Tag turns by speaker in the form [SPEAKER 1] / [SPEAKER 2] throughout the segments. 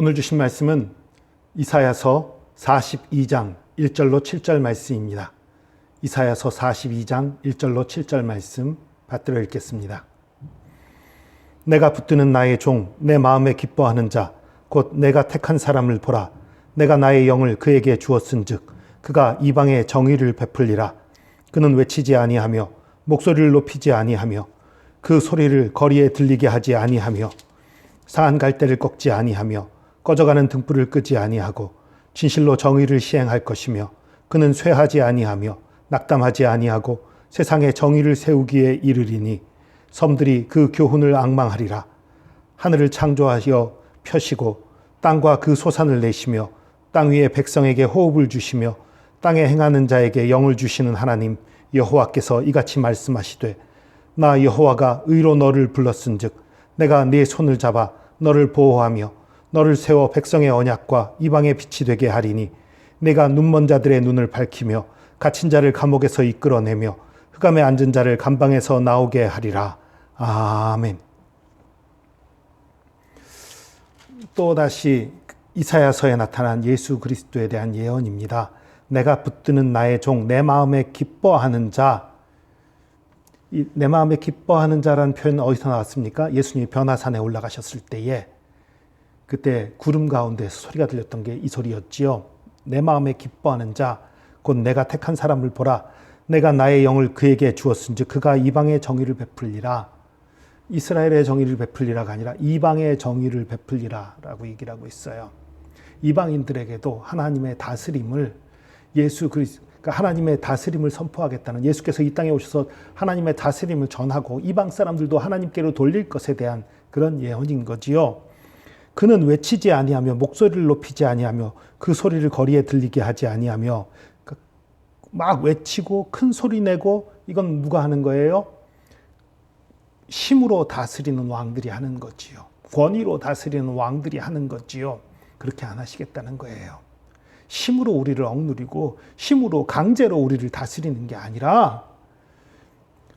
[SPEAKER 1] 오늘 주신 말씀은 이사야서 42장 1절로 7절 말씀입니다. 이사야서 42장 1절로 7절 말씀 받들어 읽겠습니다. 내가 붙드는 나의 종, 내 마음에 기뻐하는 자, 곧 내가 택한 사람을 보라. 내가 나의 영을 그에게 주었은즉 그가 이방에 정의를 베풀리라. 그는 외치지 아니하며 목소리를 높이지 아니하며 그 소리를 거리에 들리게 하지 아니하며 상한 갈대를 꺾지 아니하며 꺼져가는 등불을 끄지 아니하고 진실로 정의를 시행할 것이며 그는 쇠하지 아니하며 낙담하지 아니하고 세상에 정의를 세우기에 이르리니 섬들이 그 교훈을 앙망하리라. 하늘을 창조하여 펴시고 땅과 그 소산을 내시며 땅 위에 백성에게 호흡을 주시며 땅에 행하는 자에게 영을 주시는 하나님 여호와께서 이같이 말씀하시되 나 여호와가 의로 너를 불렀은즉 내가 네 손을 잡아 너를 보호하며 너를 세워 백성의 언약과 이방의 빛이 되게 하리니 내가 눈먼 자들의 눈을 밝히며 갇힌 자를 감옥에서 이끌어내며 흑암에 앉은 자를 감방에서 나오게 하리라. 아멘. 또다시 이사야서에 나타난 예수 그리스도에 대한 예언입니다. 내가 붙드는 나의 종, 내 마음에 기뻐하는 자. 내 마음에 기뻐하는 자라는 표현은 어디서 나왔습니까? 예수님이 변화산에 올라가셨을 때에 그때 구름 가운데서 소리가 들렸던 게 이 소리였지요. 내 마음에 기뻐하는 자, 곧 내가 택한 사람을 보라. 내가 나의 영을 그에게 주었은즉 그가 이방의 정의를 베풀리라. 이스라엘의 정의를 베풀리라가 아니라 이방의 정의를 베풀리라라고 얘기를 하고 있어요. 이방인들에게도 하나님의 다스림을 그러니까 하나님의 다스림을 선포하겠다는, 예수께서 이 땅에 오셔서 하나님의 다스림을 전하고 이방 사람들도 하나님께로 돌릴 것에 대한 그런 예언인 거지요. 그는 외치지 아니하며 목소리를 높이지 아니하며 그 소리를 거리에 들리게 하지 아니하며, 막 외치고 큰 소리 내고, 이건 누가 하는 거예요? 힘으로 다스리는 왕들이 하는 거지요. 권위로 다스리는 왕들이 하는 거지요. 그렇게 안 하시겠다는 거예요. 힘으로 우리를 억누르고 힘으로 강제로 우리를 다스리는 게 아니라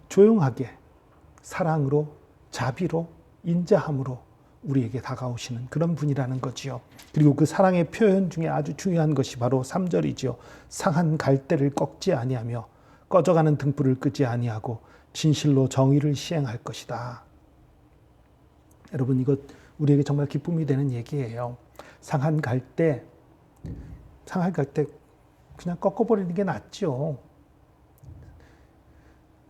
[SPEAKER 1] 조용하게 사랑으로, 자비로, 인자함으로 우리에게 다가오시는 그런 분이라는 거지요. 그리고 그 사랑의 표현 중에 아주 중요한 것이 바로 3절이지요. 상한 갈대를 꺾지 아니하며 꺼져가는 등불을 끄지 아니하고 진실로 정의를 시행할 것이다. 여러분, 이것 우리에게 정말 기쁨이 되는 얘기예요. 상한 갈대 그냥 꺾어버리는 게 낫죠.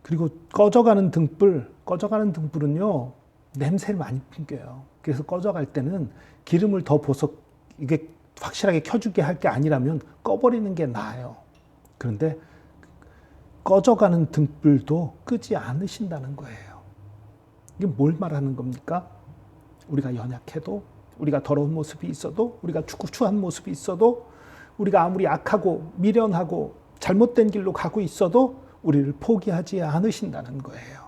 [SPEAKER 1] 그리고 꺼져가는 등불은요, 냄새를 많이 풍겨요. 그래서 꺼져갈 때는 기름을 더 부어서 이게 확실하게 켜주게 할 게 아니라면 꺼버리는 게 나아요. 그런데 꺼져가는 등불도 끄지 않으신다는 거예요. 이게 뭘 말하는 겁니까? 우리가 연약해도, 우리가 더러운 모습이 있어도, 우리가 추한 모습이 있어도, 우리가 아무리 악하고 미련하고 잘못된 길로 가고 있어도 우리를 포기하지 않으신다는 거예요.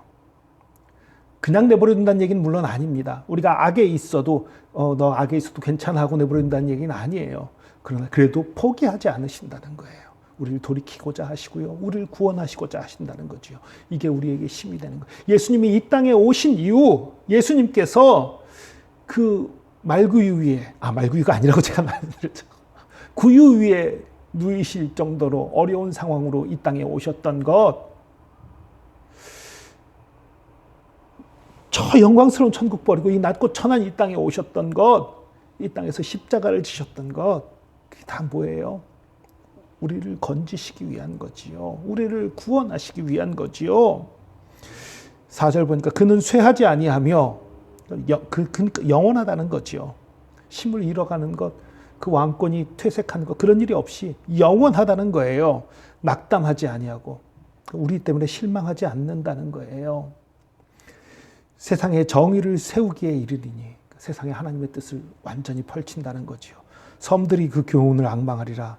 [SPEAKER 1] 그냥 내버려둔다는 얘기는 물론 아닙니다. 우리가 악에 있어도 너 악에 있어도 괜찮아 하고 내버려둔다는 얘기는 아니에요. 그러나 그래도 포기하지 않으신다는 거예요. 우리를 돌이키고자 하시고요. 우리를 구원하시고자 하신다는 거죠. 이게 우리에게 힘이 되는 거예요. 예수님이 이 땅에 오신 이후 예수님께서 그 말구유 위에, 말구유가 아니라고 제가 말씀드렸죠. 구유 위에 누이실 정도로 어려운 상황으로 이 땅에 오셨던 것, 저 영광스러운 천국 버리고 이 낮고 천한 이 땅에 오셨던 것, 이 땅에서 십자가를 지셨던 것, 그게 다 뭐예요? 우리를 건지시기 위한 거지요. 우리를 구원하시기 위한 거지요. 4절 보니까 그는 쇠하지 아니하며, 영원하다는 거지요. 힘을 잃어가는 것, 그 왕권이 퇴색하는 것, 그런 일이 없이 영원하다는 거예요. 낙담하지 아니하고 우리 때문에 실망하지 않는다는 거예요. 세상에 정의를 세우기에 이르리니, 세상에 하나님의 뜻을 완전히 펼친다는 거지요. 섬들이 그 교훈을 앙망하리라.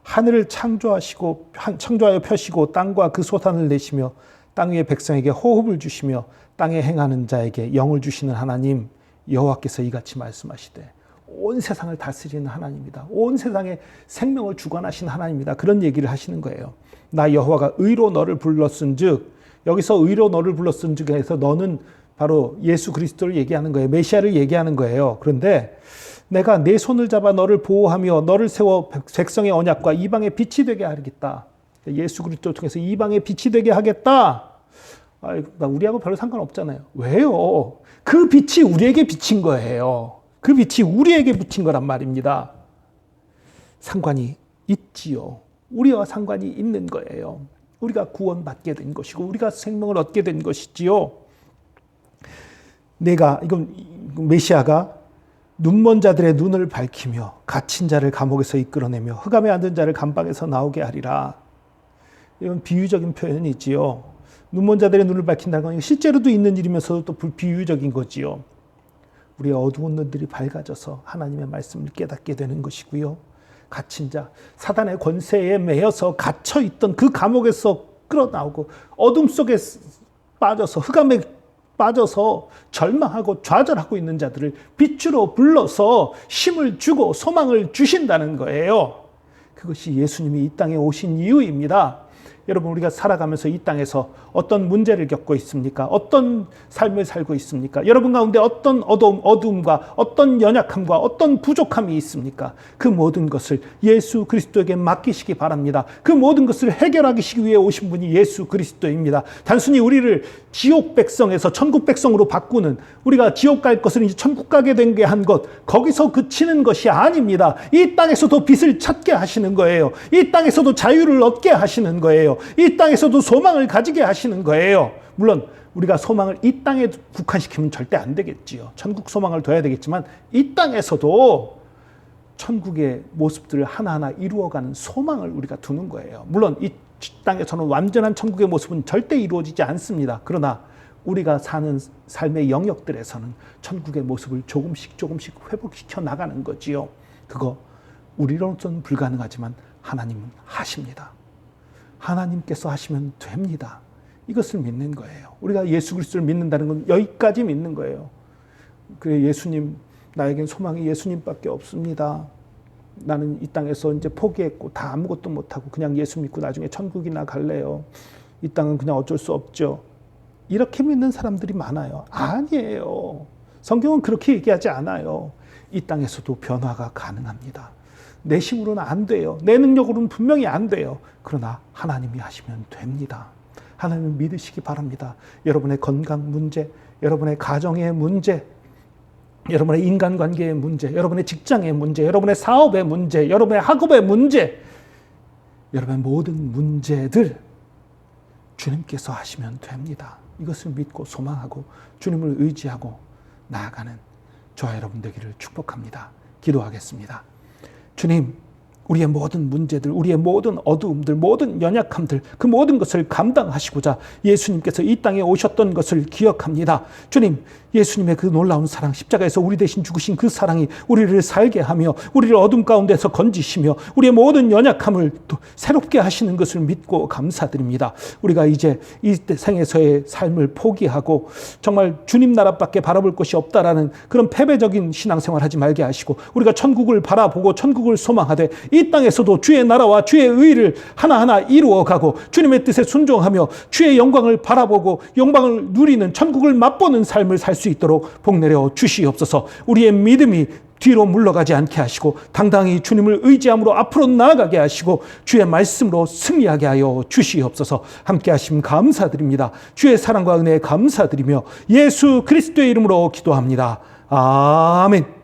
[SPEAKER 1] 하늘을 창조하여 펴시고 땅과 그 소산을 내시며 땅 위의 백성에게 호흡을 주시며 땅에 행하는 자에게 영을 주시는 하나님 여호와께서 이같이 말씀하시되, 온 세상을 다스리는 하나님이다. 온 세상에 생명을 주관하신 하나님이다. 그런 얘기를 하시는 거예요. 나 여호와가 의로 너를 불렀은즉, 여기서 의로 너를 불렀은즉에서 너는 바로 예수 그리스도를 얘기하는 거예요. 메시아를 얘기하는 거예요. 그런데 내가 내 손을 잡아 너를 보호하며 너를 세워 백성의 언약과 이방의 빛이 되게 하겠다. 예수 그리스도를 통해서 이방의 빛이 되게 하겠다. 우리하고 별로 상관없잖아요. 왜요? 그 빛이 우리에게 비친 거예요. 그 빛이 우리에게 비친 거란 말입니다. 상관이 있지요. 우리와 상관이 있는 거예요. 우리가 구원받게 된 것이고 우리가 생명을 얻게 된 것이지요. 이건 메시아가 눈먼 자들의 눈을 밝히며 갇힌 자를 감옥에서 이끌어내며 흑암에 앉은 자를 감방에서 나오게 하리라. 이건 비유적인 표현이지요. 눈먼 자들의 눈을 밝힌다는 건 실제로도 있는 일이면서도 또 비유적인 거지요. 우리의 어두운 눈들이 밝아져서 하나님의 말씀을 깨닫게 되는 것이고요. 갇힌 자, 사단의 권세에 매여서 갇혀있던 그 감옥에서 끌어나오고 어둠 속에 빠져서 흑암에 빠져서 절망하고 좌절하고 있는 자들을 빛으로 불러서 힘을 주고 소망을 주신다는 거예요. 그것이 예수님이 이 땅에 오신 이유입니다. 여러분, 우리가 살아가면서 이 땅에서 어떤 문제를 겪고 있습니까? 어떤 삶을 살고 있습니까? 여러분 가운데 어떤 어두움과 어떤 연약함과 어떤 부족함이 있습니까? 그 모든 것을 예수 그리스도에게 맡기시기 바랍니다. 그 모든 것을 해결하기 위해 오신 분이 예수 그리스도입니다. 단순히 우리를 지옥 백성에서 천국 백성으로 바꾸는, 우리가 지옥 갈 것을 이제 천국 가게 된 게 한 것, 거기서 그치는 것이 아닙니다. 이 땅에서도 빛을 찾게 하시는 거예요. 이 땅에서도 자유를 얻게 하시는 거예요. 이 땅에서도 소망을 가지게 하시는 거예요. 물론 우리가 소망을 이 땅에 국한시키면 절대 안 되겠지요. 천국 소망을 둬야 되겠지만 이 땅에서도 천국의 모습들을 하나하나 이루어가는 소망을 우리가 두는 거예요. 물론 이 땅에서는 완전한 천국의 모습은 절대 이루어지지 않습니다. 그러나 우리가 사는 삶의 영역들에서는 천국의 모습을 조금씩 회복시켜 나가는 거지요. 그거 우리로서는 불가능하지만 하나님은 하십니다. 하나님께서 하시면 됩니다. 이것을 믿는 거예요. 우리가 예수 그리스도를 믿는다는 건 여기까지 믿는 거예요. 그래, 예수님, 나에겐 소망이 예수님밖에 없습니다. 나는 이 땅에서 이제 포기했고 다 아무것도 못하고 그냥 예수 믿고 나중에 천국이나 갈래요. 이 땅은 그냥 어쩔 수 없죠. 이렇게 믿는 사람들이 많아요. 아니에요. 성경은 그렇게 얘기하지 않아요. 이 땅에서도 변화가 가능합니다. 내 힘으로는 안 돼요. 내 능력으로는 분명히 안 돼요. 그러나 하나님이 하시면 됩니다. 하나님을 믿으시기 바랍니다. 여러분의 건강 문제, 여러분의 가정의 문제, 여러분의 인간관계의 문제, 여러분의 직장의 문제, 여러분의 사업의 문제, 여러분의 학업의 문제, 여러분의 모든 문제들 주님께서 하시면 됩니다. 이것을 믿고 소망하고 주님을 의지하고 나아가는 저와 여러분 되기를 축복합니다. 기도하겠습니다. 주님, 우리의 모든 문제들, 우리의 모든 어두움들, 모든 연약함들, 그 모든 것을 감당하시고자 예수님께서 이 땅에 오셨던 것을 기억합니다. 주님, 예수님의 그 놀라운 사랑, 십자가에서 우리 대신 죽으신 그 사랑이 우리를 살게 하며 우리를 어둠 가운데서 건지시며 우리의 모든 연약함을 또 새롭게 하시는 것을 믿고 감사드립니다. 우리가 이제 이 생에서의 삶을 포기하고 정말 주님 나라밖에 바라볼 것이 없다라는 그런 패배적인 신앙생활 하지 말게 하시고 우리가 천국을 바라보고 천국을 소망하되 이 땅에서도 주의 나라와 주의 의를 하나하나 이루어가고 주님의 뜻에 순종하며 주의 영광을 바라보고 영광을 누리는 천국을 맛보는 삶을 살 수 있도록 복내려 주시옵소서. 우리의 믿음이 뒤로 물러가지 않게 하시고 당당히 주님을 의지함으로 앞으로 나아가게 하시고 주의 말씀으로 승리하게 하여 주시옵소서. 함께 하심 감사드립니다. 주의 사랑과 은혜에 감사드리며 예수 그리스도의 이름으로 기도합니다. 아멘.